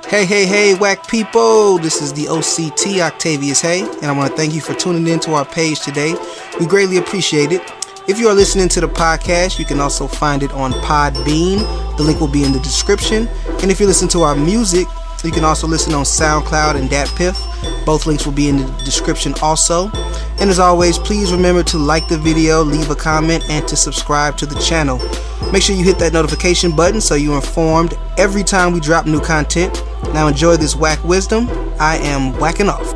Hey, whack people. This is the OCT, Octavius Haye, and I want to thank you for tuning in to our page today. We greatly appreciate it. If you are listening to the podcast, you can also find it on Podbean. The link will be in the description. And if you listen to our music, you can also listen on SoundCloud and DatPiff. Both links will be in the description also. And as always, please remember to like the video, leave a comment, and to subscribe to the channel. Make sure you hit that notification button so you're informed every time we drop new content. Now enjoy this whack wisdom. I am whacking off.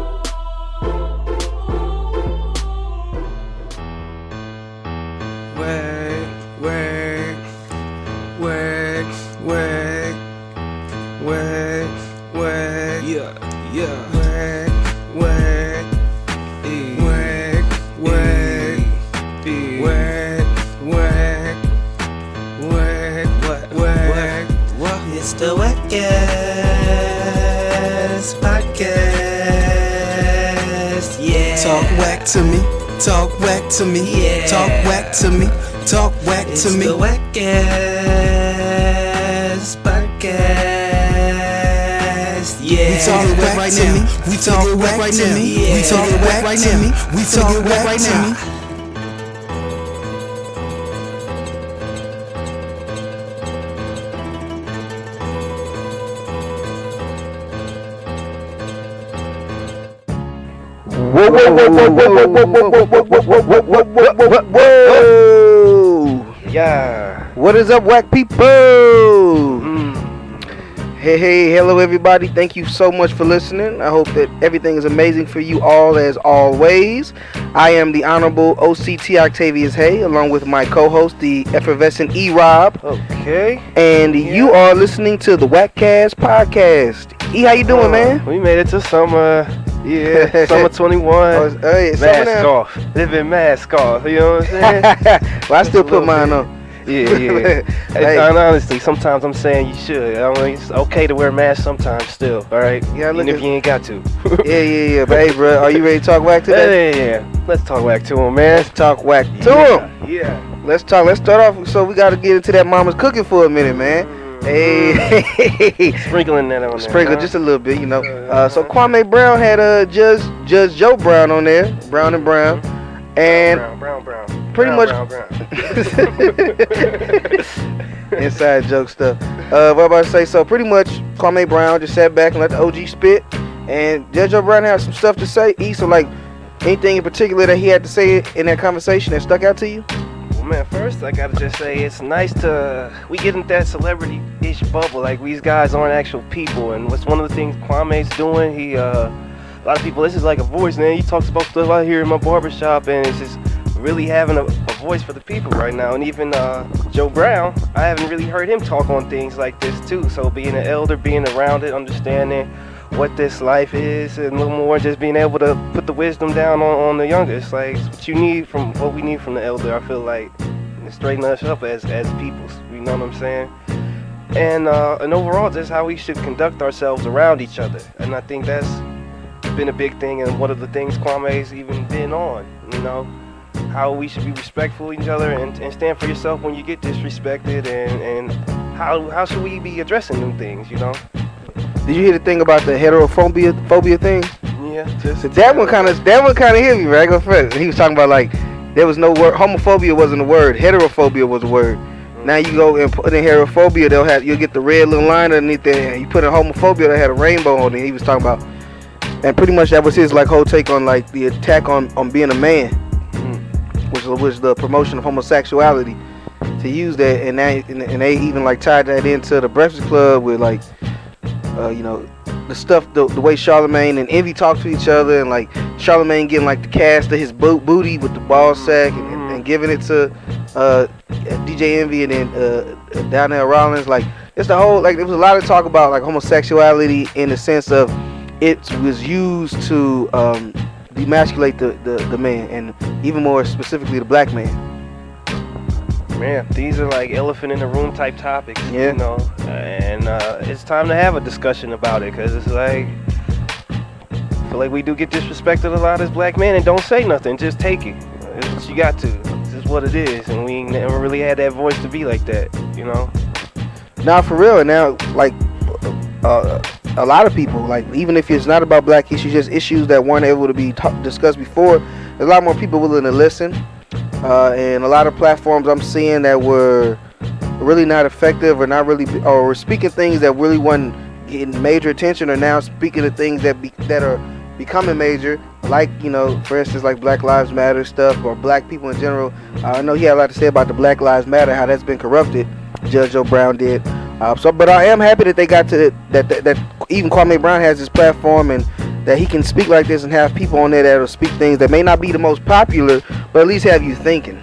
It's the WACCast podcast, yeah. Talk whack to me, talk whack to me, yeah. Talk whack to me, talk whack It's to me. the WACCast podcast, yeah. We talk whack right now, we talk whack right now, we talk whack right now, we talk whack right now. Whoa! Yeah. What is up, whack people? Hey, hello everybody. Thank you so much for listening. I hope that everything is amazing for you all as always. I am the Honorable OCT Octavius Haye, along with my co-host, the effervescent E-Rob. Okay. And you are listening to the WACCast podcast. E, how you doing, man? We made it to summer. Yeah, summer 21. Hey, mask off. Living mask off. You know what I'm saying? Well, I still put mine on. Yeah. Hey. Honestly, sometimes I'm saying you should. I mean, it's okay to wear masks sometimes still, all right? Yeah, even if you ain't got to. Yeah. But hey, bro, are you ready to talk whack today? Yeah. Let's talk whack to him, man. Let's talk whack to him. Yeah. Let's start off. So we got to get into that mama's cooking for a minute, man. Hey. Sprinkling that on there. Sprinkle just a little bit, you know. So Kwame Brown had Judge Joe Brown on there, Brown and Brown. And Brown. pretty much Brown. inside joke stuff. What I'm about to say, so pretty much Kwame Brown just sat back and let the OG spit, and Judge Joe Brown had some stuff to say. So like anything in particular that he had to say in that conversation that stuck out to you? Well, man, first I gotta just say it's nice we get into that celebrity-ish bubble. Like these guys aren't actual people, and what's one of the things Kwame's doing? He a lot of people, this is like a voice, man. He talks about stuff out here in my barbershop, and it's just really having a voice for the people right now. And even Joe Brown, I haven't really heard him talk on things like this too. So being an elder, being around it, understanding what this life is, and a little more just being able to put the wisdom down on the youngest. Like it's what we need from the elder. I feel like to straighten us up as peoples. You know what I'm saying? And overall, just how we should conduct ourselves around each other. And I think that's been a big thing, and one of the things Kwame's even been on. You know, how we should be respectful of each other and stand for yourself when you get disrespected, and how should we be addressing them things, you know? Did you hear the thing about the heterophobia thing? Yeah. So that one kind of hit me, right? Go first. He was talking about like there was no word. Homophobia wasn't a word. Heterophobia was a word. Now you go and put in heterophobia, you'll get the red little line underneath there. You put in homophobia, that had a rainbow on it. He was talking about, and pretty much that was his like whole take on like the attack on being a man, which was the promotion of homosexuality. To use that, and they even like tied that into the Breakfast Club with like, you know, the stuff, the way Charlemagne and Envy talk to each other, and like Charlemagne getting like the cast of his booty with the ball sack and giving it to DJ Envy, and then Donnell Rollins. Like it's the whole, like there was a lot of talk about like homosexuality in the sense of it was used to demasculate the man, and even more specifically the black man. Man, these are like elephant in the room type topics, yeah. You know, and it's time to have a discussion about it, because it's like, I feel like we do get disrespected a lot as black men and don't say nothing, just take it. It's what you got to. This is what it is, and we never really had that voice to be like that, you know? Now for real, now like a lot of people. Like even if it's not about black issues, just issues that weren't able to be discussed before, there's a lot more people willing to listen. And a lot of platforms I'm seeing that were really not effective or not really, or were speaking things that really wasn't getting major attention, are now speaking of things that are becoming major, like, you know, for instance, like Black Lives Matter stuff, or black people in general. I know he had a lot to say about the Black Lives Matter, how that's been corrupted. Judge Joe Brown did. But I am happy that they got to that even Kwame Brown has his platform, and that he can speak like this and have people on there that'll speak things that may not be the most popular, but at least have you thinking.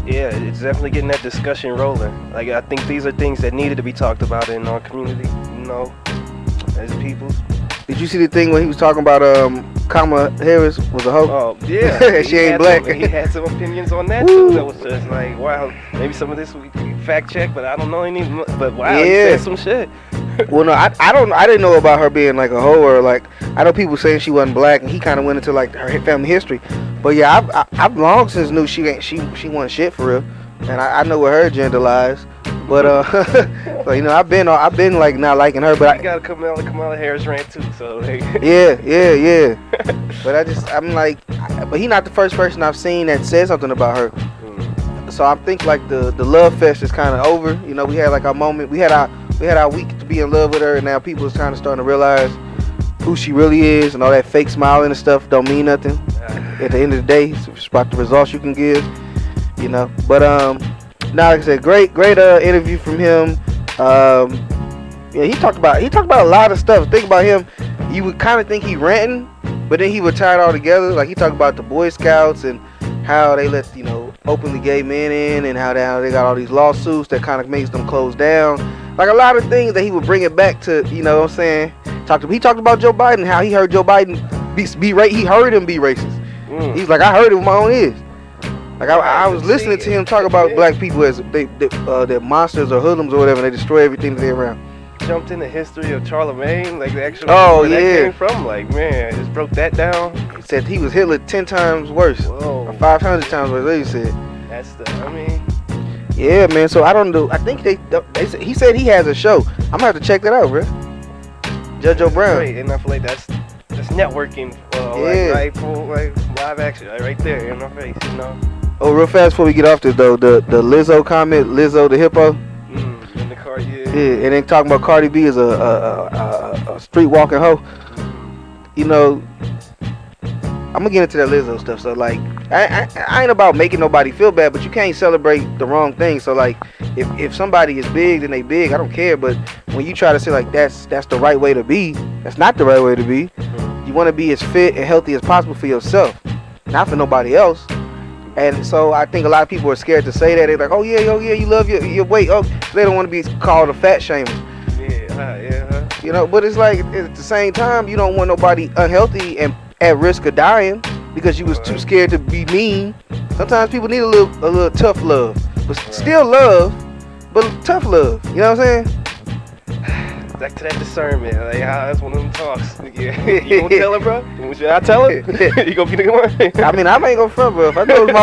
Yeah, it's definitely getting that discussion rolling. Like, I think these are things that needed to be talked about in our community, you know, as people. Did you see the thing when he was talking about Kamala Harris was a hoe? Oh, yeah. She ain't black. He had some opinions on that, too. That was just like, wow, maybe some of this we can fact check, but I don't know any, but wow, he said some shit. Well, no, I didn't know about her being like a hoe, or like, I know people saying she wasn't black, and he kind of went into like her family history. But yeah, I've long since knew she wasn't shit for real, and I know where her agenda lies. But so, you know, I've been like not liking her, but I got a Kamala Harris rant too, so like. yeah. But I'm like, but he not the first person I've seen that said something about her. So I think like the love fest is kind of over. You know, we had like our moment. We had our week to be in love with her, and now people is kind of starting to realize who she really is, and all that fake smiling and stuff don't mean nothing. At the end of the day, it's about the results you can give. You know, but now, like I said, great interview from him. Yeah, he talked about a lot of stuff. Think about him, you would kind of think he ranting, but then he would tie it all together. Like he talked about the Boy Scouts and how they let, you know, openly gay men in, and how they got all these lawsuits that kind of makes them close down. Like a lot of things that he would bring it back to, you know what I'm saying? He talked about Joe Biden, how he heard Joe Biden he heard him be racist. He's like, I heard it with my own ears. Like I was listening to him talk about black people as they're monsters or hoodlums or whatever, and they destroy everything that they're around. Jumped in the history of Charlemagne, like the actual where that came from. Like, man, just broke that down. He said he was Hitler 10 times worse. Whoa. Or 500 times worse, they said. That's I mean. Yeah, man, so I don't know. I think he said he has a show. I'm gonna have to check that out, bro. Judge Joe Brown. Great, and I feel like that's networking, like live action, like right there in our face, you know. Oh, real fast before we get off this though, the Lizzo comment, Lizzo the hippo. In the car, yeah. Yeah, and then talking about Cardi B as a street walking hoe. You know, I'm gonna get into that Lizzo stuff. So like, I ain't about making nobody feel bad, but you can't celebrate the wrong thing. So like, if somebody is big, then they big. I don't care. But when you try to say like that's the right way to be, that's not the right way to be. You want to be as fit and healthy as possible for yourself, not for nobody else. And so I think a lot of people are scared to say that. They're like, oh yeah, you love your weight. Oh, they don't want to be called a fat shamer. Yeah. You know, but it's like at the same time, you don't want nobody unhealthy and at risk of dying because you was too scared to be mean. Sometimes people need a little tough love, but still love, but tough love. You know what I'm saying? Back to that discernment, like that's one of them talks. Yeah. You gonna tell her, bro? Should I tell her? You gonna be the one? I mean, I ain't gonna front, bro. If I go with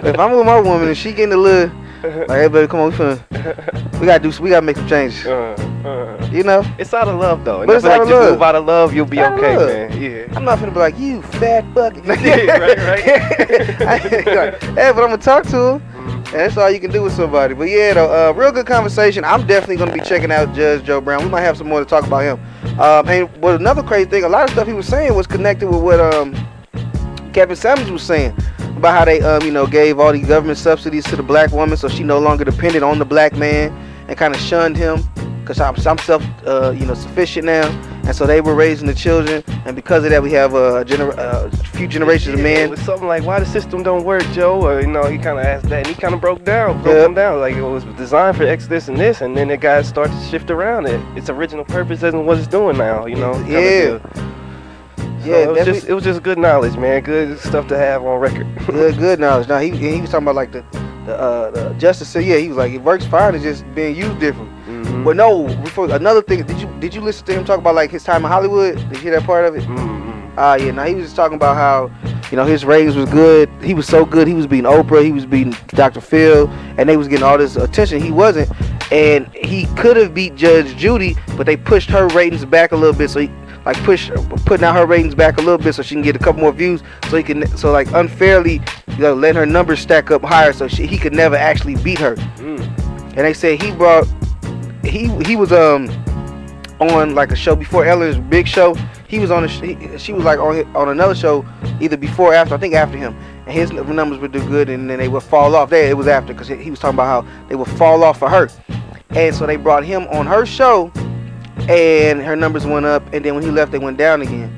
if I'm with my woman and she getting a little, like, hey, baby, come on, we gotta make some changes. You know? It's out of love, though. And but it's out of love. Move out of love, you'll be okay, man. Yeah. I'm not finna be like, you fat bucket. Yeah, right. Hey, but I'm gonna talk to her. And that's all you can do with somebody. But yeah, though, real good conversation. I'm definitely gonna be checking out Judge Joe Brown. We might have some more to talk about him. And what another crazy thing, a lot of stuff he was saying was connected with what Kevin Samuels was saying about how they gave all these government subsidies to the black woman, so she no longer depended on the black man, and kind of shunned him because I'm self sufficient now. And so they were raising the children, and because of that, we have a few generations of men. It was something like, why the system don't work, Joe? Or, he kind of asked that, and he kind of broke them down. Like, it was designed for X, this, and this, and then it got started to shift around. Its original purpose isn't what it's doing now, Yeah. It was just good knowledge, man. Good stuff to have on record. good knowledge. Now, he was talking about, like, the justice. So, yeah, he was like, it works fine. It's just being used different. Mm-hmm. But no, before another thing, did you listen to him talk about like his time in Hollywood? Did you hear that part of it? Mm-hmm. Yeah. Now he was just talking about how his ratings was good. He was so good. He was beating Oprah. He was beating Dr. Phil, and they was getting all this attention. He wasn't. and he could have beat Judge Judy, but they pushed her ratings back a little bit, so he putting out her ratings back a little bit so she can get a couple more views, so he can unfairly, letting her numbers stack up higher, so he could never actually beat her. And they said he was on like a show before Ellen's big show. He was on she was like on another show either before or after, I think after him, and his numbers would do good, and then they would fall off. There it was after, because he was talking about how they would fall off for her, and so they brought him on her show, and her numbers went up, and then when he left they went down again.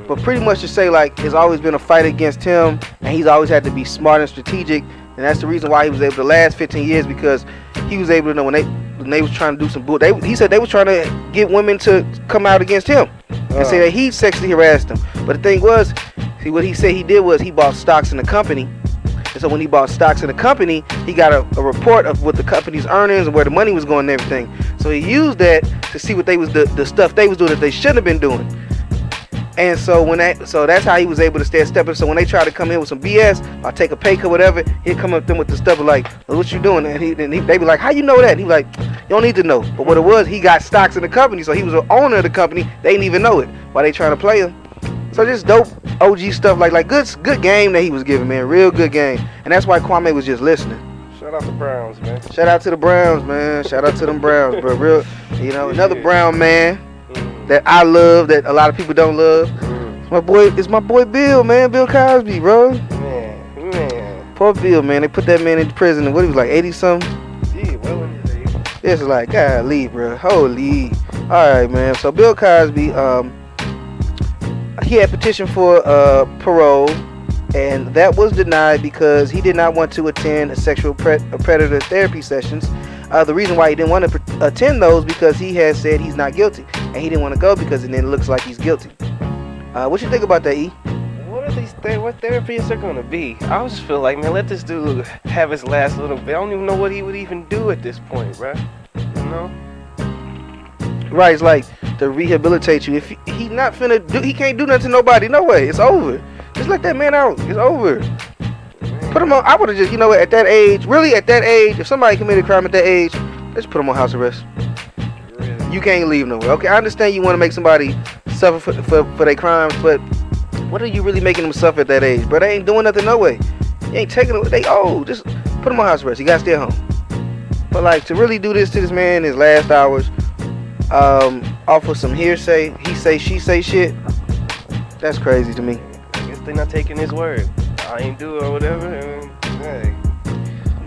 But pretty much to say, like, it's always been a fight against him, and he's always had to be smart and strategic, and that's the reason why he was able to last 15 years, because he was able to know when they was trying to do some bull. He said they was trying to get women to come out against him and say that he sexually harassed them. But the thing was, see, what he said he did was he bought stocks in the company. And so when he bought stocks in the company, he got a report of what the company's earnings and where the money was going and everything. So he used that to see what they was the stuff they was doing that they shouldn't have been doing. And so that's how he was able to stay a step up. So when they try to come in with some BS, or take a pay cut, whatever, he'd come up to them with the stuff like, well, what you doing? And they be like, how you know that? And he be like, you don't need to know. But what it was, he got stocks in the company, so he was an owner of the company. They didn't even know it while they trying to play him. So just dope OG stuff, like good game that he was giving, man. Real good game. And that's why Kwame was just listening. Shout out to Browns, man. Shout out to the Browns, man. Shout out to them Browns, bro. Real, another Brown man that I love, that a lot of people don't love. It's my boy Bill, man. Bill Cosby, bro. Man. Poor Bill, man. They put that man in prison, and what he was like, 80 something? Yeah, well in his age. It's like, golly, bro. Holy. Alright, man. So Bill Cosby, he had petitioned for parole, and that was denied because he did not want to attend a sexual predator therapy sessions. The reason why he didn't want to attend those because he had said he's not guilty, and he didn't want to go because it then looks like he's guilty. What you think about that, E? What therapy is there gonna be? I just feel like, man, let this dude have his last little bit. I don't even know what he would even do at this point, bruh. You know? Right, it's like to rehabilitate you. If he not finna do, he can't do nothing to nobody. No way, it's over. Just let that man out. It's over. Put him on. I would have just, at that age, if somebody committed a crime at that age, let's put him on house arrest. Really? You can't leave nowhere. Okay, I understand you want to make somebody suffer for their crimes, but what are you really making them suffer at that age, bro? They ain't doing nothing no way. You ain't taking it. They old. Just put them on house arrest. You gotta stay at home. But like to really do this to this man in his last hours, off of some hearsay, he say, she say shit, that's crazy to me. I guess they're not taking his word. I ain't do it or whatever. Hey,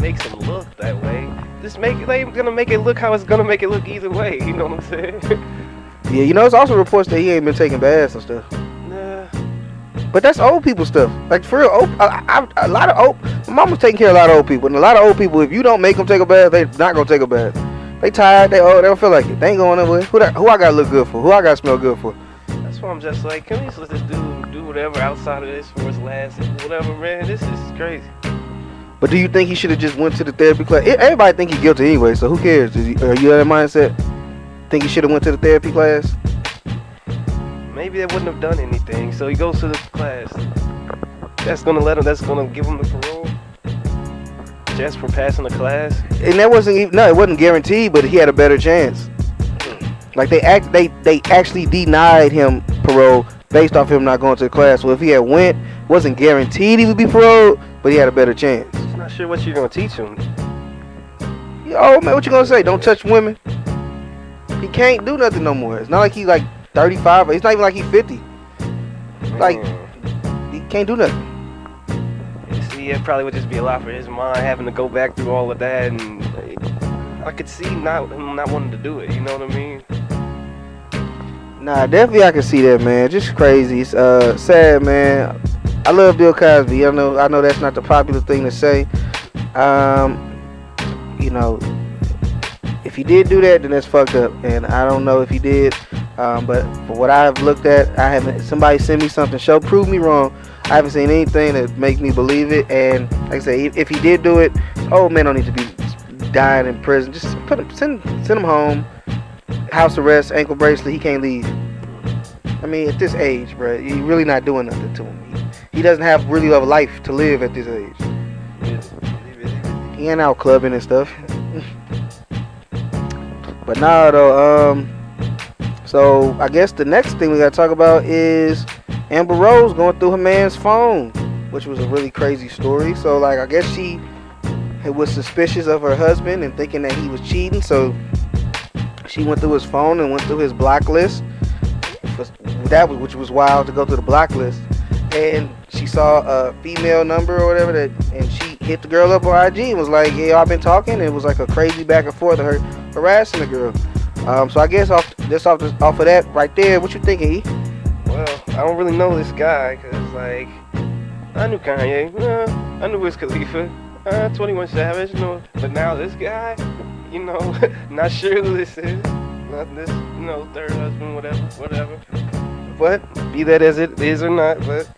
makes him look that way. They gonna make it look how it's gonna make it look either way. You know what I'm saying? Yeah, it's also reports that he ain't been taking baths and stuff. Nah. But that's old people stuff. Like for real, a lot of old. My mom was taking care of a lot of old people, and a lot of old people, if you don't make them take a bath, they not gonna take a bath. They tired. They old. They don't feel like it. They ain't going nowhere. Who I gotta look good for? Who I gotta smell good for? That's why I'm just like, can we just let this dude do whatever outside of this for his last whatever, man? This is crazy. But do you think he should have just went to the therapy class? Everybody think he's guilty anyway, so who cares? Are you in that mindset? Think he should have went to the therapy class? Maybe they wouldn't have done anything. So he goes to the class. That's gonna give him the parole just for passing the class. And that it wasn't guaranteed, but he had a better chance. Like they actually denied him parole based off him not going to the class. So if he had went, wasn't guaranteed he would be paroled, but he had a better chance. I'm not sure what you're gonna teach him. Oh man, what you gonna say? Don't touch women. He can't do nothing no more. It's not like he's like 35. It's not even like he's 50. Like he can't do nothing. You see, it probably would just be a lot for his mind having to go back through all of that, and I could see him not wanting to do it. You know what I mean? Nah, definitely I can see that, man. Just crazy. It's sad, man. I love Bill Cosby. I know that's not the popular thing to say. If he did do that, then that's fucked up. And I don't know if he did. But for what I've looked at, somebody sent me something, prove me wrong. I haven't seen anything that makes me believe it. And like I say, if he did do it, old man don't need to be dying in prison. Just send him home. House arrest, ankle bracelet, he can't leave. I mean, at this age, bro, he really not doing nothing to him. He doesn't have really a life to live at this age. He ain't out clubbing and stuff. But now though, so I guess the next thing we gotta talk about is Amber Rose going through her man's phone, which was a really crazy story. So like, I guess she was suspicious of her husband and thinking that he was cheating, so she went through his phone and went through his blacklist. Which was wild to go through the blacklist. And she saw a female number or whatever and she hit the girl up on IG and was like, "Yeah, I've been talking." And it was like a crazy back and forth of her harassing the girl. So I guess off of that right there, what you thinking, E? Well, I don't really know this guy, cause like I knew Kanye, I knew Wiz Khalifa, 21 Savage, you know, but now this guy, you know, not sure who this is, not this, you know, third husband, whatever. But be that as it is or not, but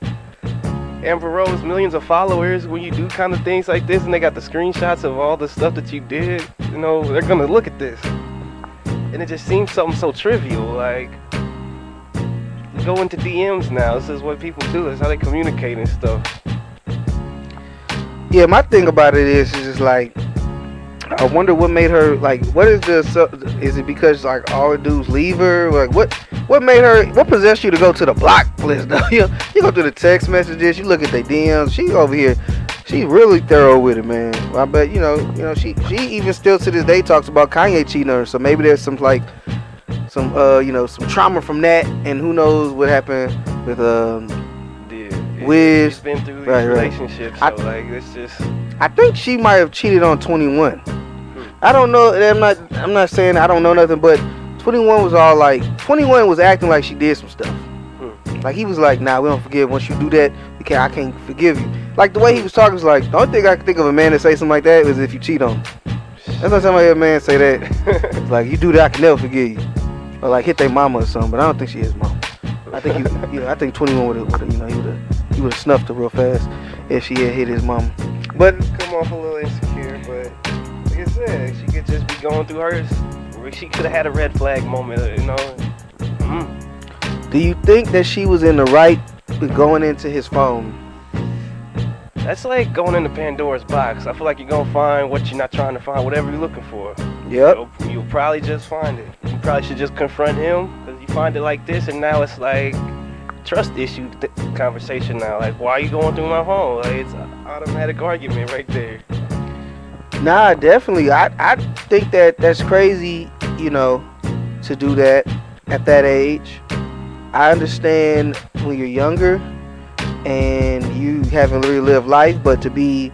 Amber Rose, millions of followers. When you do kind of things like this, and they got the screenshots of all the stuff that you did, you know, they're gonna look at this, and it just seems something so trivial, like. Go into DMs now. This is what people do. That's how they communicate and stuff. Yeah, my thing about it is just like, I wonder what made her like. What is is it because like all the dudes leave her? Like what made her? What possessed you to go to the block list? Though you go through the text messages. You look at their DMs. She over here. She really thorough with it, man. I bet you know she even still to this day talks about Kanye cheating on her. So maybe there's some like. Some trauma from that, and who knows what happened with Wiz. She's been through these relationships, so like it's just. I think she might have cheated on 21. I don't know. I'm not saying I don't know nothing, but 21 was all like 21 was acting like she did some stuff. Like he was like, "Nah, we don't forgive. Once you do that, I can't forgive you." Like the way he was talking was like, the only thing I can think of a man to say something like that is if you cheat on him. That's not somebody a man say that. It's like you do that, I can never forgive you. Or like hit their mama or something, but I don't think she is mama. I think I think 21 would have, he would have snuffed her real fast if she had hit his mama. But come off a little insecure, but like I said, she could just be going through hers. She could have had a red flag moment, you know. Do you think that she was in the right with going into his phone? That's like going into Pandora's box. I feel like you're gonna find what you're not trying to find, whatever you're looking for. Yep. You'll probably just find it. You probably should just confront him, because you find it like this, and now it's like trust issue conversation now. Like, why are you going through my phone? Like, it's an automatic argument right there. Nah, definitely. I think that's crazy, to do that at that age. I understand when you're younger and you haven't really lived life, but to be,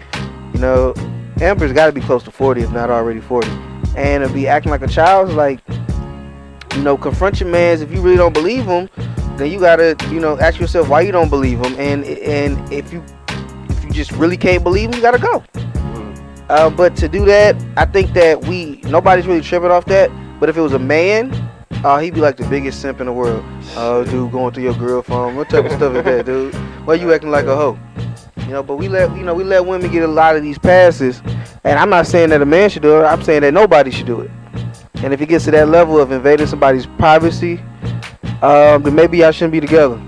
Amber's got to be close to 40, if not already 40. And to be acting like a child is like, confront your mans. If you really don't believe him, then you gotta, ask yourself why you don't believe him. And if you just really can't believe him, you gotta go. But to do that, I think that nobody's really tripping off that. But if it was a man, he'd be like the biggest simp in the world. Oh, dude, going through your girl phone. What type of stuff is that, dude? Why you acting like a hoe? But we let women get a lot of these passes. And I'm not saying that a man should do it. I'm saying that nobody should do it. And if it gets to that level of invading somebody's privacy, then maybe y'all shouldn't be together.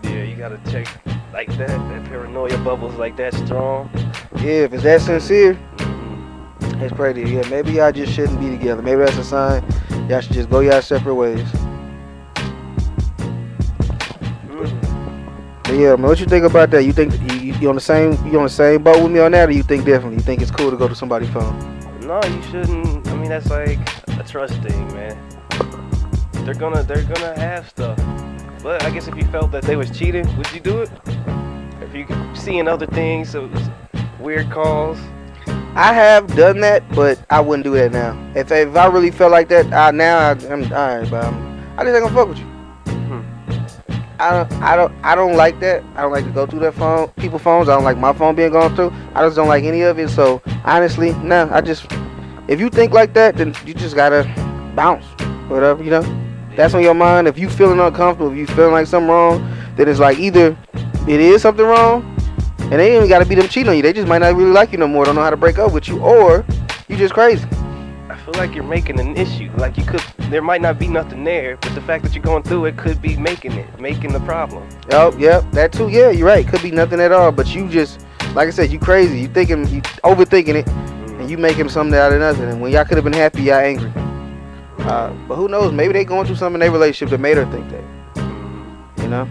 Yeah, you gotta check like that. That paranoia bubble's like that strong. Yeah, if it's that sincere, it's pretty. Yeah, maybe y'all just shouldn't be together. Maybe that's a sign y'all should just go y'all separate ways. But yeah, man, what you think about that? You think you on the same boat with me on that, or you think differently? You think it's cool to go to somebody's phone? No, you shouldn't. I mean, that's like a trust thing, man. They're gonna have stuff. But I guess if you felt that they was cheating, would you do it? If you seeing other things, so weird calls. I have done that, but I wouldn't do that now. If I really felt like that, I'm alright, but I just ain't gonna fuck with you. I don't like that. I don't like to go through that phone, people's phones. I don't like my phone being gone through. I just don't like any of it. So honestly, no. If you think like that, then you just gotta bounce, whatever, That's on your mind. If you feeling uncomfortable, if you feeling like something wrong, then it's like either it is something wrong, and they ain't even gotta be them cheating on you. They just might not really like you no more. Don't know how to break up with you, or you just crazy. I feel like you're making an issue. Like there might not be nothing there, but the fact that you're going through it could be making the problem. Oh, yeah, that too. Yeah, you're right. Could be nothing at all, but you just, like I said, you crazy. You overthinking it, and you making something out of nothing. And when y'all could have been happy, y'all angry. But who knows? Maybe they going through something in their relationship that made her think that. You know?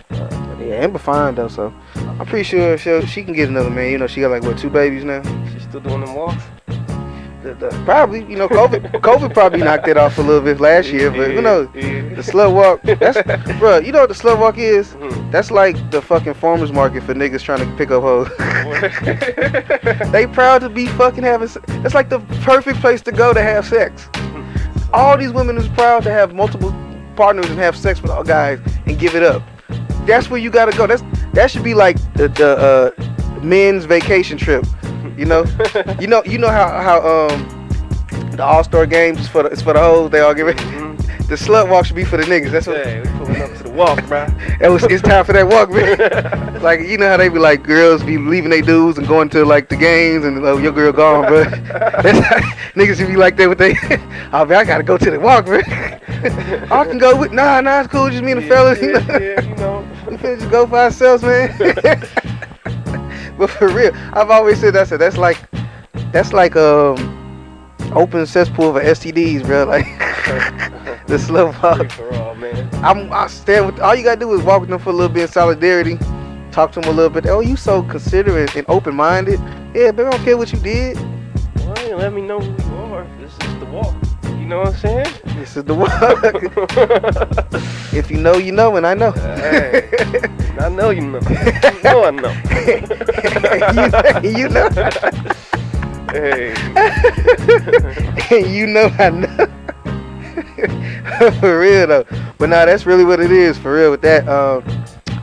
But yeah, Amber fine though, so I'm pretty sure she can get another man. You know, she got like what, 2 babies now. She's still doing them walks? Probably, you know, COVID probably knocked it off a little bit last year, but who knows? The slut walk, that's, bro, you know what the slut walk is? That's like the fucking farmer's market for niggas trying to pick up hoes. They proud to be fucking having sex. That's like the perfect place to go to have sex. All these women is proud to have multiple partners and have sex with all guys and give it up. That's where you gotta go. That should be like the men's vacation trip. You know how the All-Star games is for the hoes. They all get ready. The slut walk should be for the niggas. That's what. Hey, we pulling up to the walk, bro. It's time for that walk, man. Like, you know how they be like, girls be leaving their dudes and going to like the games, and your girl gone, bro. That's how niggas should be like that with they. Oh man, I gotta go to the walk, man. I can go with nah, it's cool, just me and the fellas. Yeah, you know. We finna just go for ourselves, man. But for real, I've always said that's like open cesspool for STDs, bro. Like the slow walk. For all, man. I stand with all you gotta do is walk with them for a little bit in solidarity, talk to them a little bit. Oh, you so considerate and open-minded. Yeah, baby, I don't care what you did. Well, you let me know who you are. This is the walk. You know what I'm saying? This is the walk. If you know, you know, and I know. Hey, I know you know. You know I know. you know. Hey. And you know I know. For real though. But nah, that's really what it is. For real with that.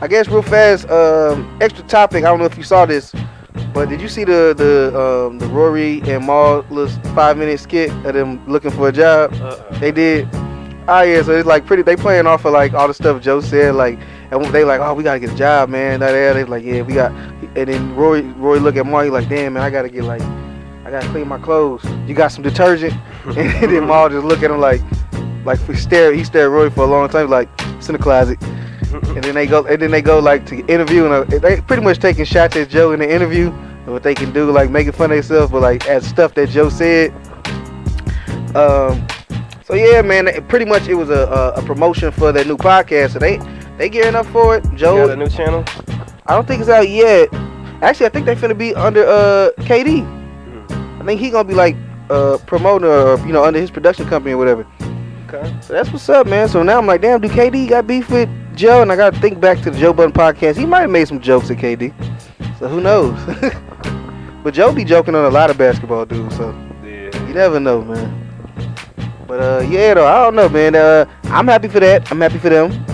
I guess real fast. Extra topic. I don't know if you saw this, but did you see the Rory and Mal little 5-minute skit of them looking for a job? They did. Oh yeah, so it's like pretty. They playing off of like all the stuff Joe said, like, and they like, oh, we gotta get a job, man. They like, yeah, we got. And then Rory look at Mal, he like, damn, man, I gotta clean my clothes. You got some detergent? And then Mal just look at him like he stared at Rory for a long time, like, it's in the closet. And then they go like to interview, and they pretty much taking shots at Joe in the interview and what they can do, like making fun of themselves, but like at stuff that Joe said. So yeah, man, pretty much it was a promotion for their new podcast. So they gearing up for it. Joe got a new channel? I don't think it's out yet. Actually, I think they finna be under KD. I think he gonna be like promoter, or under his production company or whatever. Okay. So that's what's up, man. So now I'm like, damn, do KD got beef with Joe? And I gotta think back to the Joe Budden podcast. He might have made some jokes at KD. So who knows? But Joe be joking on a lot of basketball dudes, so Yeah. you never know, man. But yeah, though, I don't know, man. I'm happy for that. I'm happy for them.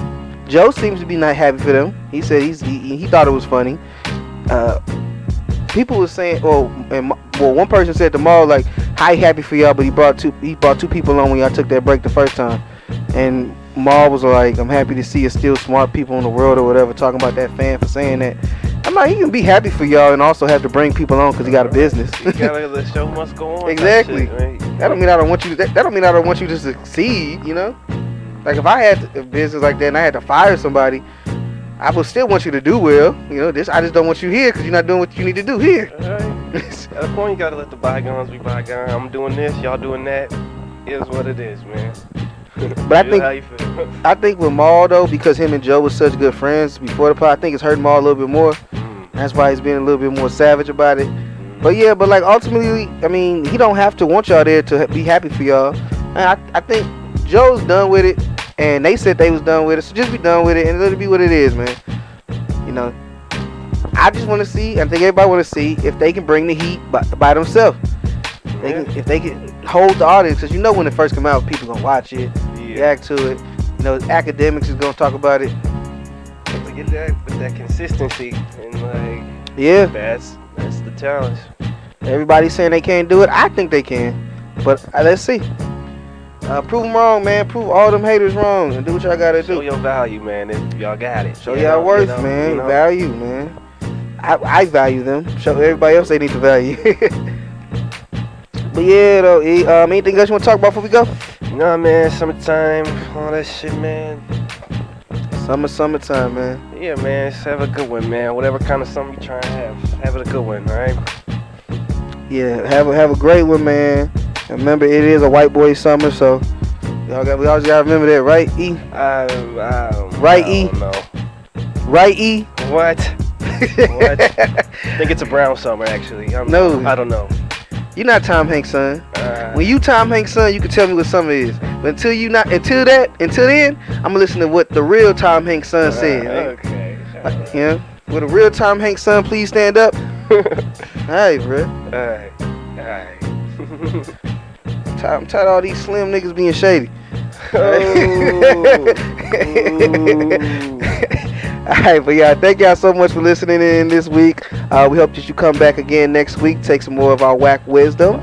Joe seems to be not happy for them. He said he thought it was funny. People were saying, one person said to Mal, like, "Hi, happy for y'all," but he brought two people on when y'all took that break the first time. And Mal was like, "I'm happy to see it's still smart people in the world," or whatever, talking about that fan for saying that. I'm like, he can be happy for y'all and also have to bring people on because he got a business. The show must go on. Exactly. Shit, right? That don't mean I don't want you. That don't mean I don't want you to succeed. Like if I had a business like that and I had to fire somebody, I would still want you to do well. I just don't want you here because you're not doing what you need to do here. Alright. At a point, you gotta let the bygones be bygones. I'm doing this, y'all doing that. It is what it is, man. But I think with Mal though, because him and Joe was such good friends before the pod, I think it's hurting Mal a little bit more. That's why he's being a little bit more savage about it. But yeah, but like ultimately, I mean, he don't have to want y'all there to be happy for y'all. And I think Joe's done with it, and they said they was done with it, so just be done with it and let it be what it is, man. I just want to see, I think everybody want to see if they can bring the heat by themselves. If they can hold the audience, because when it first come out, people gonna watch it, react to it. Academics is gonna talk about it. To get that consistency, and like, yeah, that's the challenge. Everybody's saying they can't do it. I think they can, but let's see. Prove them wrong, man. Prove all them haters wrong, and do what y'all gotta do. Show your value, man. If y'all got it. Show y'all worth, man. Value, man. I value them. Show everybody else they need to value. But yeah, though. Anything else you want to talk about before we go? Nah, man. Summertime, all that shit, man. Summertime, man. Yeah, man. Just have a good one, man. Whatever kind of summer you trying to have it a good one, all right? Yeah, have a great one, man. Remember, it is a white boy summer, so we always gotta remember that, right, E? Right, E? No. Right, E? What? What? I think it's a brown summer, actually. No. I don't know. You're not Tom Hanks' son. When you Tom Hanks' son, you can tell me what summer is. But until then, I'm gonna listen to what the real Tom Hanks' son said. Okay. Yeah. Will the real Tom Hanks' son please stand up? Alright, bro. Alright. I'm tired of all these slim niggas being shady. Alright, but yeah, thank y'all so much for listening in this week. We hope that you come back again next week, take some more of our whack wisdom.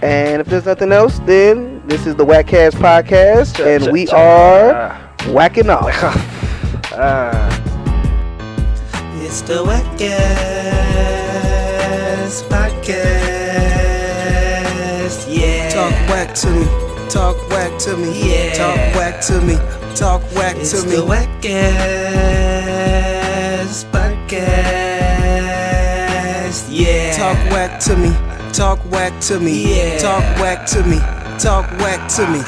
And if there's nothing else, then this is the WACCast podcast, and we are whacking off. It's the WACCast podcast. Yeah. Talk whack to me. Talk whack to me. Yeah. Talk whack to me. Talk whack It's to me. the WACCast podcast. Yeah. Talk whack to me. Talk whack to me. Yeah. Talk whack to me. Talk whack to me.